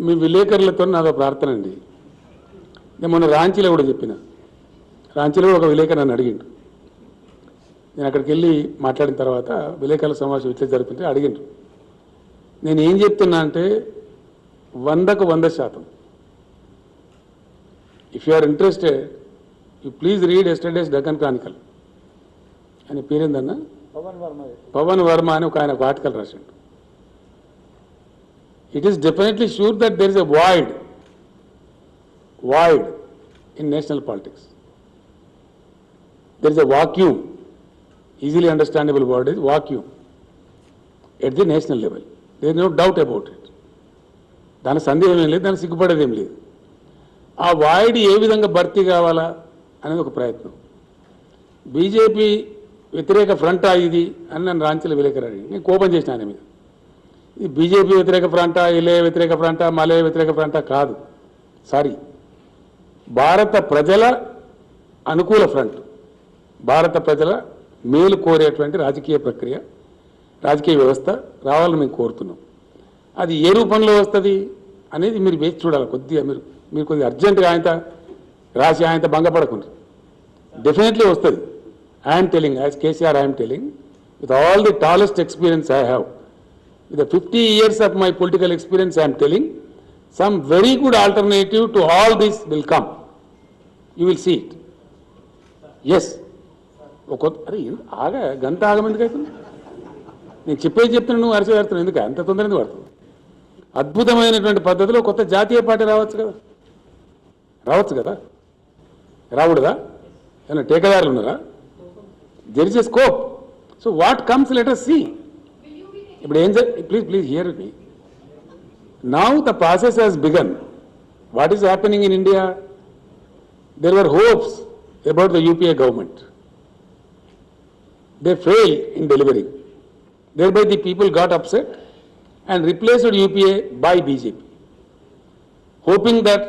మీ విలేకరులతో నాదో ప్రార్థన అండి. నేను మొన్న రాంచీలో కూడా చెప్పిన. రాంచీలో ఒక విలేకరు నన్ను అడిగిండు. నేను అక్కడికి వెళ్ళి మాట్లాడిన తర్వాత విలేకరుల సమావేశం ఇట్లా జరుగుతుంటే అడిగిండ్రు. నేను ఏం చెప్తున్నా అంటే 100కు 100%. If you are interested you please read yesterday's Deccan Chronicle అని పేరేందన్నా పవన్ వర్మ అని ఒక ఆయన ఒక ఆర్టికల్ రాసిండు. It is definitely sure that there is a void in national politics. There is a vacuum, easily understandable word is vacuum at the national level. There is no doubt about it. దాని సందేహం ఏం లేదు, దాని సిగ్గుపడేదేం లేదు. ఆ void ఏ విధంగా భర్తీ కావాలా అనేది ఒక ప్రయత్నం. బీజేపీ వ్యతిరేక ఫ్రంటా ఇది అని నన్ను రాంచీలో విలేకరాడు. నేను కోపం చేసిన ఆయన మీద. ఇది బీజేపీ వ్యతిరేక ఫ్రంటా, ఎల్ఏ వ్యతిరేక ఫ్రంటా, మలయ వ్యతిరేక ఫ్రంటా కాదు. సారీ, భారత ప్రజల అనుకూల ఫ్రంట్, భారత ప్రజల మేలు కోరేటువంటి రాజకీయ ప్రక్రియ, రాజకీయ వ్యవస్థ రావాలని మేము కోరుతున్నాం. అది ఏ రూపంలో వస్తుంది అనేది మీరు వేచి చూడాలి. కొద్దిగా మీరు కొద్దిగా అర్జెంటుగా ఆయనతో రాసి ఆయనతో భంగపడకుండా డెఫినెట్లీ వస్తుంది. I'm telling, as KCR I'm telling, with all the tallest experience I have, with the 50 years of my political experience, I am telling, some very good alternative to all this will come. You will see it. Yes. అరే ఆగా గంట ఆగమెందుకు అవుతుంది? నేను చెప్తున్నా, నువ్వు అరిచి పెడుతున్నావు ఎందుకు? అంత తొందర ఎందుకు పడుతుంది? అద్భుతమైనటువంటి పద్ధతిలో కొత్త జాతీయ పార్టీ రావచ్చు కదా. రాకూడదా? ఏమైనా టేకదారులు ఉన్నారా? There is a scope. So what comes let us see. Please hear me. Now the process has begun. What is happening in India? There were hopes about the UPA government. They failed in delivering. Thereby the people got upset and replaced UPA by BJP, hoping that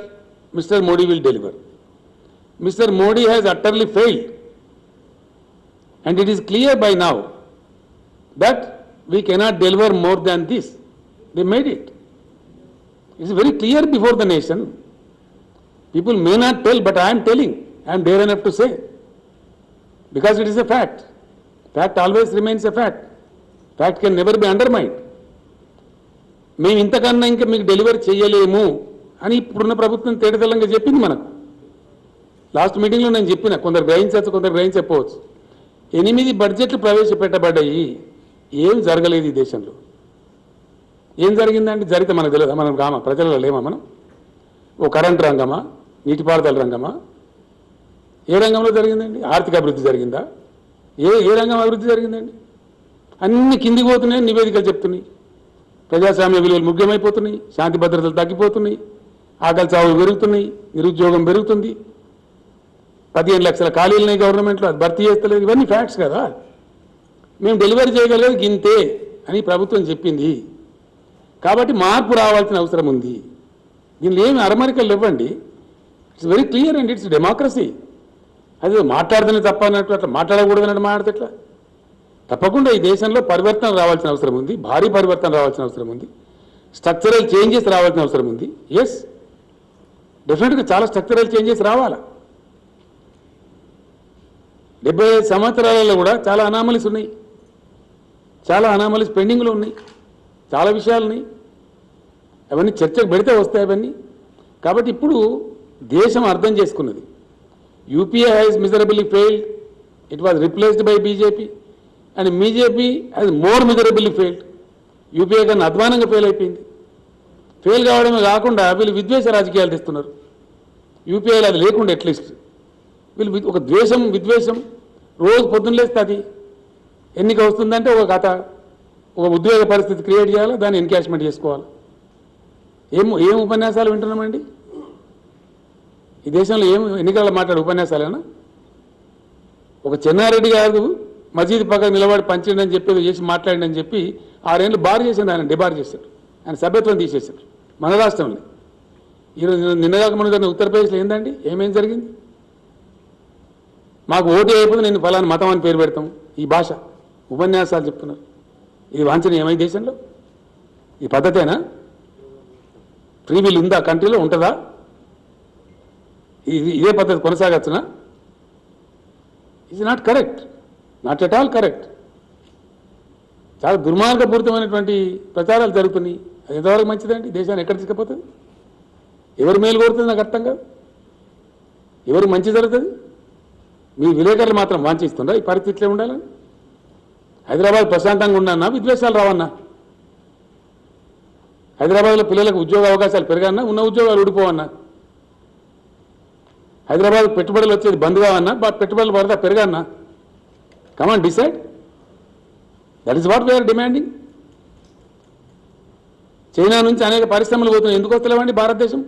Mr. Modi will deliver. Mr. Modi has utterly failed. And it is clear by now that we cannot deliver more than this. They made it. It's very clear before the nation. People may not tell, but I am telling. I am dare enough to say. Because it is a fact. Fact always remains a fact. Fact can never be undermined. మేము ఇంతకన్నా ఇంకా మీకు delivery చేయలేము అని ఇప్పుడున్న ప్రభుత్వం తేటతెల్లంగా చెప్పింది మనకు. లాస్ట్ మీటింగ్లో నేను చెప్పిన, కొందరు గ్రహించవచ్చు, కొందరు గ్రహించకపోవచ్చు. 8 బడ్జెట్లు ప్రవేశపెట్టబడ్డాయి. ఏం జరగలేదు ఈ దేశంలో. ఏం జరిగిందంటే జరిగితే మనకు తెలియదు. మనం ప్రజలలో లేమా? మనం ఓ కరెంట్ రంగమా, నీటిపారుదల రంగమా, ఏ రంగంలో జరిగిందండి? ఆర్థిక అభివృద్ధి జరిగిందా? ఏ రంగం అభివృద్ధి జరిగిందండి? అన్ని కిందికి పోతున్నాయి, నివేదికలు చెప్తున్నాయి. ప్రజాస్వామ్య విలువలు ముఖ్యమైపోతున్నాయి, శాంతి భద్రతలు తగ్గిపోతున్నాయి, ఆకలి చావులు పెరుగుతున్నాయి, నిరుద్యోగం పెరుగుతుంది, 15 లక్షల ఖాళీలున్నాయి గవర్నమెంట్లో, అది భర్తీ చేస్తలేదు. ఇవన్నీ ఫ్యాక్ట్స్ కదా. మేము డెలివరీ చేయగలిగేది గింతే అని ప్రభుత్వం చెప్పింది. కాబట్టి మార్పు రావాల్సిన అవసరం ఉంది. దీనిలో ఏమి అరమరికలు ఇవ్వండి. It's very clear and it's democracy. అది మాట్లాడుతున్న తప్ప అన్నట్టు అట్లా మాట్లాడకూడదు అన్నట్టు మాట్లాడితే ఎట్లా? తప్పకుండా ఈ దేశంలో పరివర్తన రావాల్సిన అవసరం ఉంది, భారీ పరివర్తన రావాల్సిన అవసరం ఉంది, స్ట్రక్చరల్ చేంజెస్ రావాల్సిన అవసరం ఉంది. ఎస్, డెఫినెట్గా చాలా స్ట్రక్చరల్ చేంజెస్ రావాలా. 75 సంవత్సరాలలో కూడా చాలా అనామలీస్ ఉన్నాయి, చాలా అనామలీస్ పెండింగ్లో ఉన్నాయి, చాలా విషయాలున్నాయి. అవన్నీ చర్చకు పెడితే వస్తాయి అవన్నీ. కాబట్టి ఇప్పుడు దేశం అర్థం చేసుకున్నది. UPA has miserably failed. It was replaced by BJP and BJP has more miserably failed. UPA కన్నా అధ్వానంగా ఫెయిల్ అయిపోయింది. ఫెయిల్ కావడమే కాకుండా వీళ్ళు విద్వేష రాజకీయాలు తెస్తున్నారు. యూపీఐలో అది లేకుండా అట్లీస్ట్ వీళ్ళు ఒక ద్వేషం, విద్వేషం రోజు పొద్దున్న లేస్తే అది ఎన్నిక వస్తుందంటే ఒక కథ, ఒక ఉద్వేగ పరిస్థితి క్రియేట్ చేయాలి, దాన్ని ఎన్కాష్మెంట్ చేసుకోవాలి. ఏం ఉపన్యాసాలు వింటున్నామండి ఈ దేశంలో? ఏం ఎన్నికల మాట్లాడే ఉపన్యాసాలేనా? ఒక చెన్నారెడ్డి గారు మసీదు పక్కన నిలబడి పంచిండని చెప్పి చేసి మాట్లాడిందని చెప్పి 6 ఏళ్ళు బార్ చేసింది. ఆయన డిబార్ చేశారు, ఆయన సభ్యత్వం తీసేశారు మన రాష్ట్రంలో. ఈరోజు నిన్నగాక మన ఉత్తరప్రదేశ్లో ఏందండి, ఏమేం జరిగింది? మాకు ఓటు అయిపోతే నేను ఫలానా మతం అని పేరు పెడతాం. ఈ భాష ఉపన్యాసాలు చెప్తున్నారు. ఇది వాంఛనీయమై దేశంలో? ఈ పద్ధతేనా? ఫ్రీ విల్ ఉందా కంట్రీలో? ఉంటుందా? ఇదే పద్ధతి కొనసాగచ్చునా? It's not correct, not at all correct. చాలా దుర్మార్గపూరితమైనటువంటి ప్రచారాలు జరుగుతున్నాయి. అది ఎంతవరకు మంచిదండి? దేశాన్ని ఎక్కడ తీసుకుపోతుంది? ఎవరు మేలు కోరుతుంది? నాకు అర్థం కాదు. ఎవరు మంచి జరుగుతుంది? మీ విలేకరులు మాత్రం వాంఛిస్తుందా ఈ పరిస్థితిలో ఉండాలని? హైదరాబాద్ ప్రశాంతంగా ఉండన్నా, విద్వేషాలు రావన్నా? హైదరాబాద్లో పిల్లలకు ఉద్యోగ అవకాశాలు పెరగన్నా, ఉన్న ఉద్యోగాలు ఊడిపోవన్నా? హైదరాబాద్ పెట్టుబడులు వచ్చేది బంద్ కావన్నా, పెట్టుబడులు పడతా పెరగన్నా? Come on decide. That is what we are demanding. China నుంచి అనేక పరిశ్రమలు పోతున్నాయి. ఎందుకు వస్తలేవండి భారతదేశం?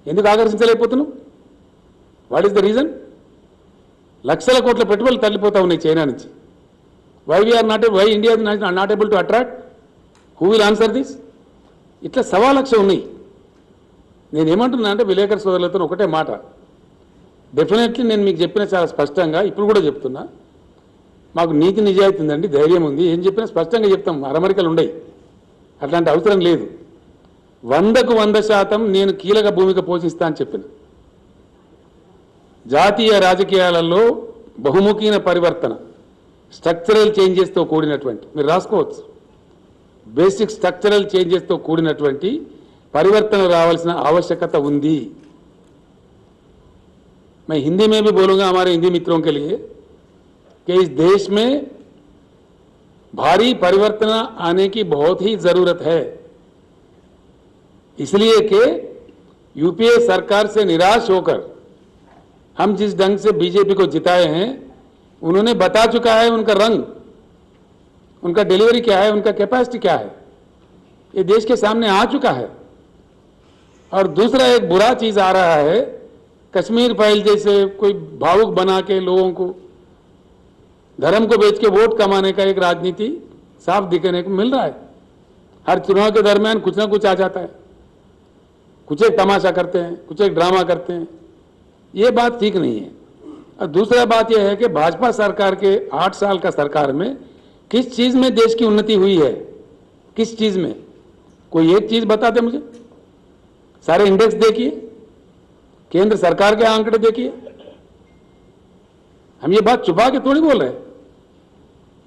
ఎందుకు ఆకర్షించలేకపోతున్నాం? What is the reason? లక్షల కోట్ల పెట్టుబడులు తల్లిపోతా ఉన్నాయి చైనా నుంచి. Why India not able to attract? Who will answer this? ఇట్లా 1,00,000 ఉన్నాయి. నేనేమంటున్నా అంటే విలేకరు సోదరులతో ఒకటే మాట, డెఫినెట్లీ నేను మీకు చెప్పిన చాలా స్పష్టంగా ఇప్పుడు కూడా చెప్తున్నా, మాకు నీతి నిజాయితీ ఉందండి, ధైర్యం ఉంది, ఏం చెప్పినా స్పష్టంగా చెప్తాం, అరమరికలు ఉండయి, అట్లాంటి అవసరం లేదు. 100కు 100% నేను కీలక భూమిక పోషిస్తా అని చెప్పిన. జాతీయ రాజకీయాలలో బహుముఖీన పరివర్తన, స్ట్రక్చరల్ చేంజెస్తో కూడినటువంటి, మీరు రాసుకోవచ్చు, బేసిక్ స్ట్రక్చరల్ చేంజెస్తో కూడినటువంటి परिवर्तन रावाल्సిన आवश्यकता ఉంది. मैं हिंदी में भी बोलूंगा हमारे हिंदी मित्रों के लिए कि इस देश में भारी परिवर्तन आने की बहुत ही जरूरत है, इसलिए कि यूपीए सरकार से निराश होकर हम जिस ढंग से बीजेपी को जिताए हैं, उन्होंने बता चुका है उनका रंग, उनका डिलीवरी क्या है, उनका कैपेसिटी क्या है, ये देश के सामने आ चुका है। और दूसरा एक बुरा चीज आ रहा है, कश्मीर फाइल जैसे कोई भावुक बना के लोगों को धर्म को बेच के वोट कमाने का एक राजनीति साफ दिखने को मिल रहा है। हर चुनाव के दरमियान कुछ ना कुछ आ जाता है, कुछ एक तमाशा करते हैं, कुछ एक ड्रामा करते हैं, ये बात ठीक नहीं है। और दूसरा बात यह है कि भाजपा सरकार के 8 साल का सरकार में किस चीज में देश की उन्नति हुई है, किस चीज में? कोई एक चीज बता दे मुझे। सारे इंडेक्स देखिए, केंद्र सरकार के आंकड़े देखिए। हम ये बात छुपा के थोड़ी बोल रहे हैं,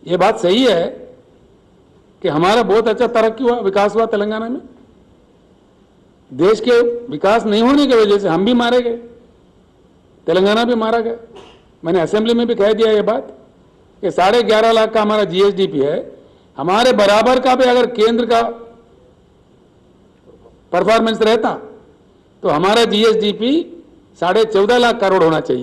ये बात सही है कि हमारा बहुत अच्छा तरक्की हुआ, विकास हुआ तेलंगाना में। देश के विकास नहीं होने की वजह से हम भी मारे गए, तेलंगाना भी मारा गया। मैंने असेंबली में भी कह दिया ये बात कि 11.5 लाख का हमारा जीएसडीपी है, हमारे बराबर का भी अगर केंद्र का परफॉर्मेंस रहता तो हमारा जीएसडीपी 14.5 लाख करोड़ होना चाहिए।